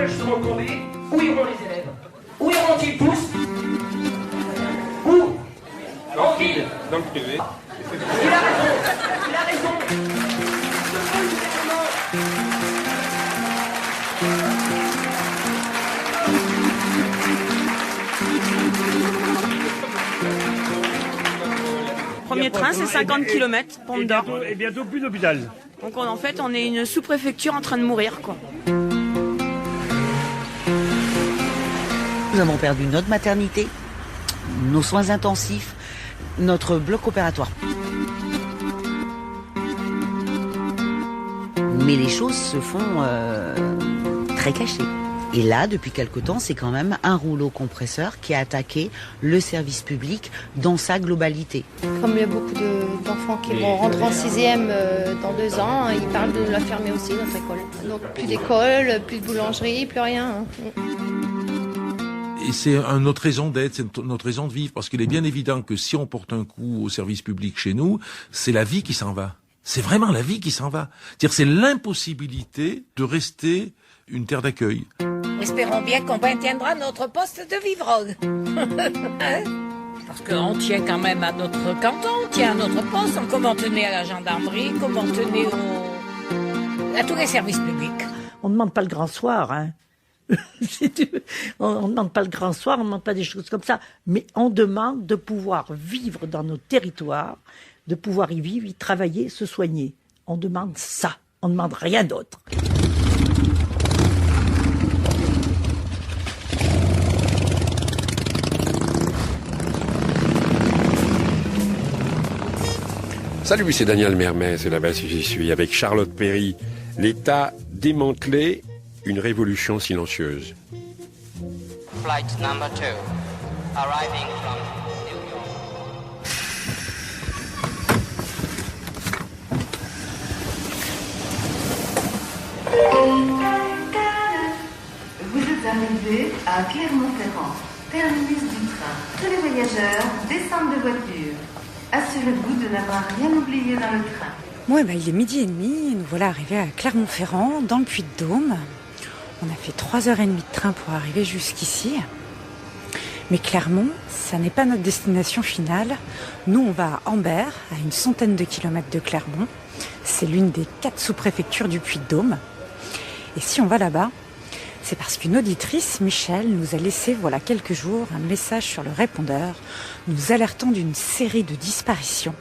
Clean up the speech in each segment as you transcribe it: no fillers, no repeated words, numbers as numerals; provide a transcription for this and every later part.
justement tomber, où iront les élèves? Où iront-ils tous? Où? En ville. Dans le privé. Il a raison. Il a raison. Premier train, c'est 50 km, Pont d'Or. Et bientôt plus d'hôpital. Donc en fait, on est une sous-préfecture en train de mourir, quoi. Nous avons perdu notre maternité, nos soins intensifs, notre bloc opératoire. Mais les choses se font très cachées. Et là, depuis quelque temps, c'est quand même un rouleau compresseur qui a attaqué le service public dans sa globalité. Comme il y a beaucoup d'enfants qui vont rentrer en 6e dans 2 ans, ils parlent de la fermer aussi, notre école. Donc plus d'école, plus de boulangerie, plus rien. Et c'est notre raison d'être, c'est notre raison de vivre, parce qu'il est bien évident que si on porte un coup au service public chez nous, c'est la vie qui s'en va. C'est vraiment la vie qui s'en va. C'est-à-dire, c'est l'impossibilité de rester une terre d'accueil. Espérons bien qu'on maintiendra notre poste de vivrogue. Parce qu'on tient quand même à notre canton, on tient à notre poste, comme on tenait à la gendarmerie, comme on tenait à tous les services publics. On ne demande pas le grand soir, hein. On ne demande pas le grand soir, on ne demande pas des choses comme ça, mais on demande de pouvoir vivre dans nos territoires, de pouvoir y vivre, y travailler, se soigner. On demande ça, on ne demande rien d'autre. Salut, c'est Daniel Mermet, c'est là-bas si j'y suis, avec Charlotte Perry. L'État démantelé, une révolution silencieuse. Flight number 2, arriving from New York. Vous êtes arrivés à Clermont-Ferrand, terminus du train. Tous les voyageurs descendent de voiture. Assurez-vous de n'avoir rien oublié dans le train. Ouais, il est 12h30 et nous voilà arrivés à Clermont-Ferrand, dans le Puy-de-Dôme. On a fait 3h30 de train pour arriver jusqu'ici. Mais Clermont, ça n'est pas notre destination finale. Nous, on va à Ambert, à une centaine de kilomètres de Clermont. C'est l'une des 4 sous-préfectures du Puy-de-Dôme. Et si on va là-bas, c'est parce qu'une auditrice, Michel, nous a laissé, voilà quelques jours, un message sur le répondeur, nous alertant d'une série de disparitions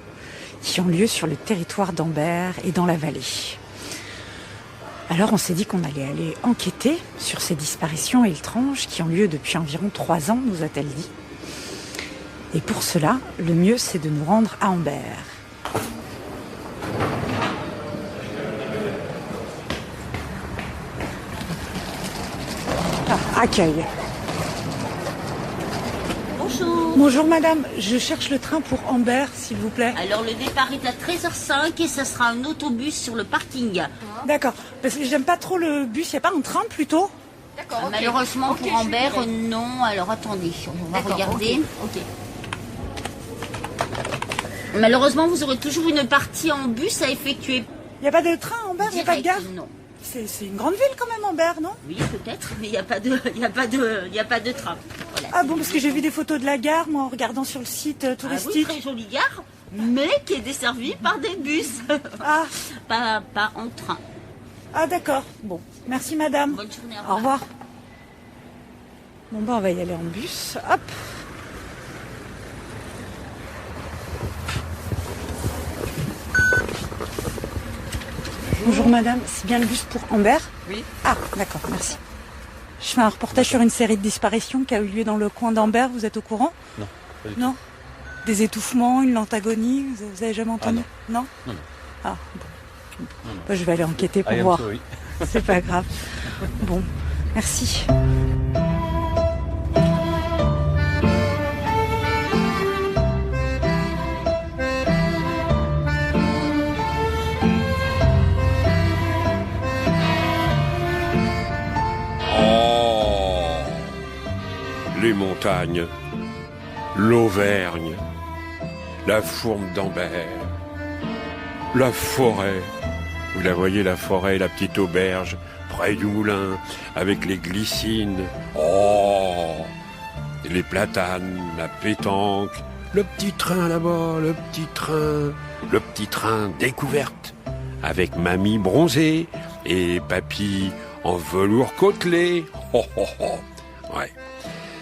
qui ont lieu sur le territoire d'Ambert et dans la vallée. Alors on s'est dit qu'on allait aller enquêter sur ces disparitions étranges qui ont lieu depuis environ 3 ans, nous a-t-elle dit. Et pour cela, le mieux c'est de nous rendre à Ambert. Accueil. Bonjour. Bonjour madame, je cherche le train pour Ambert, s'il vous plaît. Alors le départ est à 13h05 et ça sera un autobus sur le parking. D'accord, parce que j'aime pas trop le bus, il n'y a pas un train plutôt? D'accord. Malheureusement pour Ambert, non. Alors attendez, on va regarder. Ok. Malheureusement, vous aurez toujours une partie en bus à effectuer. Il n'y a pas de train à Ambert, il n'y a pas de gare? Non. C'est une grande ville quand même, Ambert, non? Oui, peut-être, mais il n'y a pas de train. Voilà, ah bon, parce que j'ai vu des photos de la gare, moi, en regardant sur le site touristique. Ah oui, très jolie gare, mais qui est desservie par des bus. Ah. pas en train. Ah d'accord, bon. Merci madame. Bonne journée, au revoir. Bon on va y aller en bus. Hop. Bonjour madame, c'est bien le bus pour Ambert? Oui. Ah, d'accord, merci. Je fais un reportage sur une série de disparitions qui a eu lieu dans le coin d'Ambert, vous êtes au courant? Non, pas du tout. Non? Des étouffements, une lente agonie, vous avez jamais entendu? Non. Non. Ah, bon. Bah, je vais aller enquêter pour voir. Oui. C'est pas grave. Bon, merci. Les montagnes, l'Auvergne, la fourme d'Ambert, la forêt. Vous la voyez, la forêt, la petite auberge, près du moulin, avec les glycines. Oh, les platanes, la pétanque, le petit train là-bas, le petit train découverte, avec mamie bronzée et papy en velours côtelé. Oh, oh, oh. Ouais.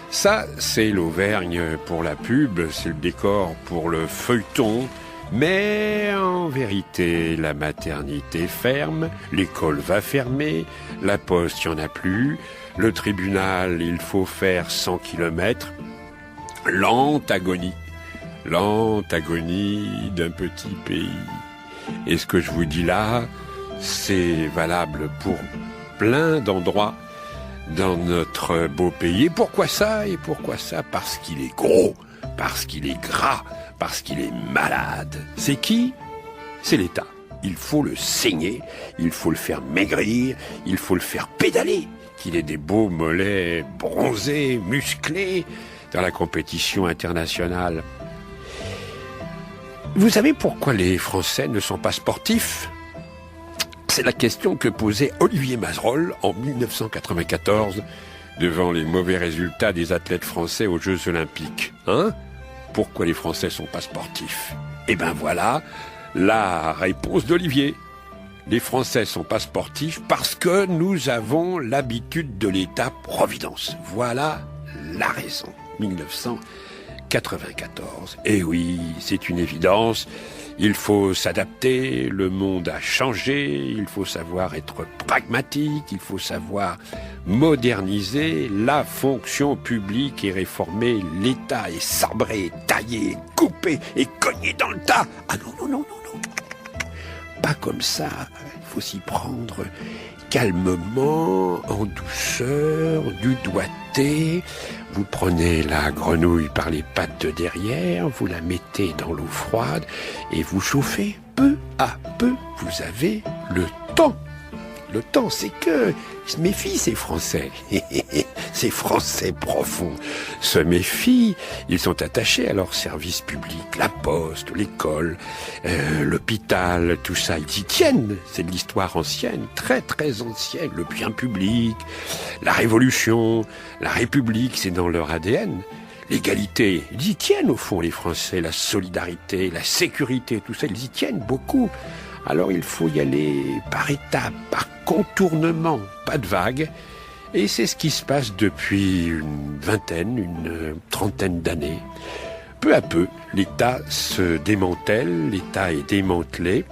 Ça, c'est l'Auvergne pour la pub, c'est le décor pour le feuilleton. Mais en vérité, la maternité ferme, l'école va fermer, la poste, il n'y en a plus, le tribunal, il faut faire 100 km. Lente agonie d'un petit pays. Et ce que je vous dis là, c'est valable pour plein d'endroits dans notre beau pays. Et pourquoi ça ? Parce qu'il est gros, parce qu'il est gras, parce qu'il est malade. C'est qui ? C'est l'État. Il faut le saigner, il faut le faire maigrir, il faut le faire pédaler, qu'il ait des beaux mollets bronzés, musclés, dans la compétition internationale. Vous savez pourquoi les Français ne sont pas sportifs ? C'est la question que posait Olivier Mazerolle en 1994 devant les mauvais résultats des athlètes français aux Jeux Olympiques. Pourquoi les Français sont pas sportifs ? Eh ben voilà la réponse d'Olivier. Les Français sont pas sportifs parce que nous avons l'habitude de l'État-providence. Voilà la raison. 1994. Eh oui, c'est une évidence. Il faut s'adapter, le monde a changé, il faut savoir être pragmatique, il faut savoir moderniser la fonction publique et réformer l'État est sabré, taillé, coupé et cogné dans le tas. Ah non. Pas comme ça, il faut s'y prendre calmement, en douceur, du doigté. Vous prenez la grenouille par les pattes de derrière, vous la mettez dans l'eau froide et vous chauffez peu à peu. Vous avez le temps. Le temps, c'est que se méfient ces Français. Ces Français profonds se méfient. Ils sont attachés à leur service public, la poste, l'école, l'hôpital, tout ça. Ils y tiennent. C'est de l'histoire ancienne, très très ancienne. Le bien public, la Révolution, la République, c'est dans leur ADN. L'égalité, ils y tiennent au fond les Français. La solidarité, la sécurité, tout ça, ils y tiennent beaucoup. Alors il faut y aller par étapes, par contournement, pas de vagues. Et c'est ce qui se passe depuis une trentaine d'années. Peu à peu, l'État se démantèle, l'État est démantelé.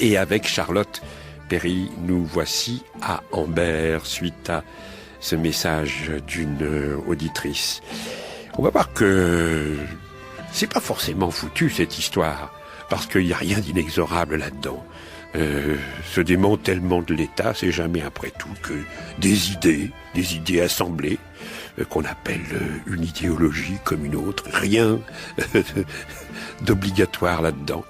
Et avec Charlotte Perry, nous voici à Ambert, suite à ce message d'une auditrice. On va voir que c'est pas forcément foutu cette histoire. Parce qu'il n'y a rien d'inexorable là-dedans. Ce démantèlement de l'État, c'est jamais après tout que des idées assemblées, qu'on appelle une idéologie comme une autre. Rien d'obligatoire là-dedans.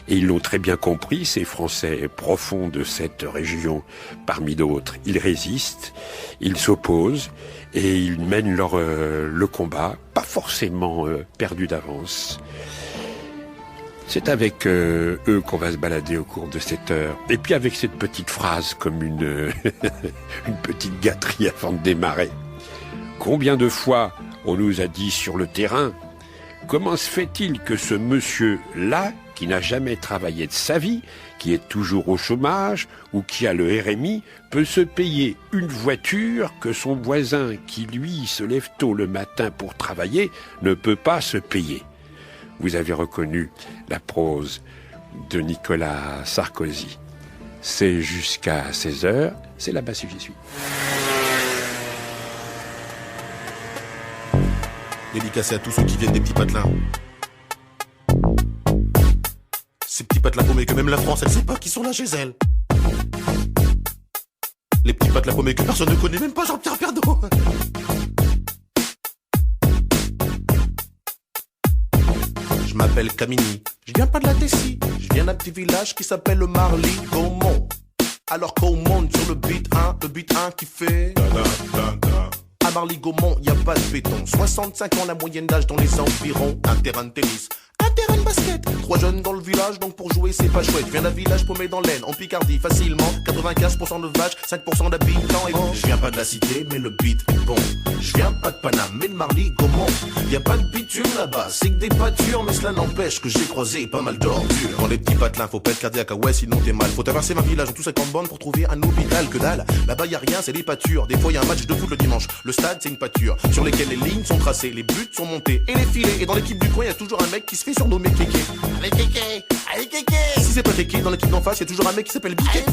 Et ils l'ont très bien compris, ces Français profonds de cette région, parmi d'autres. Ils résistent, ils s'opposent, et ils mènent le combat, pas forcément perdu d'avance. C'est avec eux qu'on va se balader au cours de cette heure. Et puis avec cette petite phrase comme une petite gâterie avant de démarrer. Combien de fois on nous a dit sur le terrain, comment se fait-il que ce monsieur-là, qui n'a jamais travaillé de sa vie, qui est toujours au chômage ou qui a le RMI, peut se payer une voiture que son voisin qui, lui, se lève tôt le matin pour travailler, ne peut pas se payer. Vous avez reconnu la prose de Nicolas Sarkozy. C'est jusqu'à 16h, c'est là-bas si j'y suis. Dédicacé à tous ceux qui viennent des petits patelins. Ces petits patelins paumés que même la France, elle sait pas qui sont là chez elle. Les petits patelins paumés que personne ne connaît, même pas Jean-Pierre Pernaut. Je m'appelle Camini, je viens pas de la Tessie, je viens d'un petit village qui s'appelle le Marly-Gaumont. Alors qu'on monte sur le beat 1 qui fait... À Marly-Gaumont, y a pas de béton, 65 ans la moyenne d'âge dans les environs. Un terrain de tennis, un terrain de basket. 3 jeunes dans le village, donc pour jouer c'est pas chouette. Je viens d'un village paumé dans l'Aisne, en Picardie, facilement. 95% de vaches, 5% d'habitants. Et je viens pas de la cité, mais le beat est bon. Je viens pas de Paname, mais de Marly-Gaumont. Y a pas de bitume là-bas, c'est que des pâtures, mais cela n'empêche que j'ai croisé pas mal d'ordures. Dans les petits patelins, faut pas être cardiaque à ouais, sinon t'es mal. Faut traverser ma village en tout 50 bornes pour trouver un hôpital. Que dalle, là-bas y a rien, c'est des pâtures. Des fois y a un match de foot le dimanche. Le stade c'est une pâture sur lesquelles les lignes sont tracées, les buts sont montés et les filets. Et dans l'équipe du coin y a toujours un mec qui se fait surnommer Kéké. Allez Kéké, allez Kéké. Si c'est pas Kéké, dans l'équipe d'en face y a toujours un mec qui s'appelle Biquet.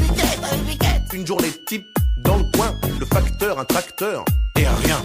Une journée type dans le coin, le facteur, un tracteur et un rien.